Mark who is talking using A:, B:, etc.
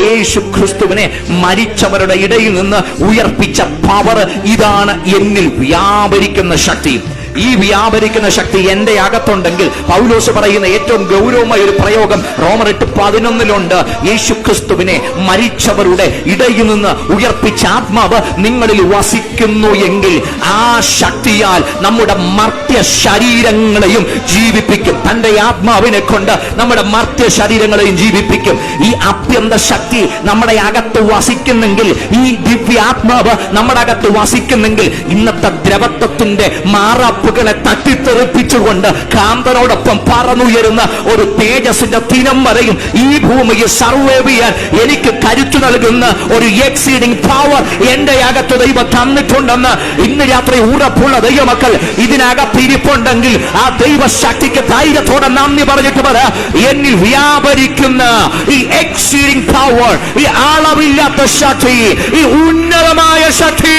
A: യേശു ക്രിസ്തുവിനെ മരിച്ചവരുടെ ഇടയിൽ നിന്ന് ഉയർപ്പിച്ച പവർ ഇതാണ് എന്നിൽ വ്യാപരിക്കുന്ന ശക്തി. ഈ വ്യാപരിക്കുന്ന ശക്തി എന്റെ അകത്തുണ്ടെങ്കിൽ പൗലോസ് പറയുന്ന ഏറ്റവും ഗൗരവമായ ഒരു പ്രയോഗം റോമർ 8:11 യേശു ക്രിസ്തുവിനെ മരിച്ചവരുടെ ഇടയിൽ നിന്ന് ഉയർപ്പിച്ച ആത്മാവ് നിങ്ങളിൽ വസിക്കുന്നു എങ്കിൽ ആ ശക്തിയാൽ നമ്മുടെ മർത്യ ശരീരങ്ങളെയും ജീവിപ്പിക്കും. തന്റെ ആത്മാവിനെ കൊണ്ട് നമ്മുടെ മർത്യ ശരീരങ്ങളെയും ജീവിപ്പിക്കും. ഈ അത്യന്ത ശക്തി നമ്മുടെ അകത്ത് വസിക്കുന്നെങ്കിൽ, ഈ ദിവ്യാത്മാവ് നമ്മുടെ അകത്ത് വസിക്കുന്നെങ്കിൽ, ഇന്നത്തെ ദ്രവത്വത്തിന്റെ മാറാപ്പുകളെ തട്ടിത്തെറിപ്പിച്ചുകൊണ്ട് കാന്തനോടൊപ്പം പറന്നുയരുന്ന ഒരു തേജസ്സിന്റെ ദിനം വരെയും ഈ ഭൂമിയെ സർവൈവ് ചെയ്യാൻ എനിക്ക് കരുത്തു നൽകുന്ന ഒരു എക്സീഡിംഗ് പവർ എന്റെ അകത്ത് ദൈവം തന്നിട്ടുണ്ടെന്ന് ഇന്ന് രാത്രി ഉറപ്പുള്ള ദൈവമക്കൾ ഇതിനകത്ത് ഇരിപ്പുണ്ടെങ്കിൽ ആ ദൈവശക്തിക്ക് ധൈര്യത്തോടെ നന്ദി പറഞ്ഞിട്ട് പറ, എന്നിൽ വ്യാപരിക്കുന്ന ഈ എക്സീഡിംഗ് പവർ, ഈ അളവില്ലാത്ത ശക്തി, ഈ ഉന്നതമായ ശക്തി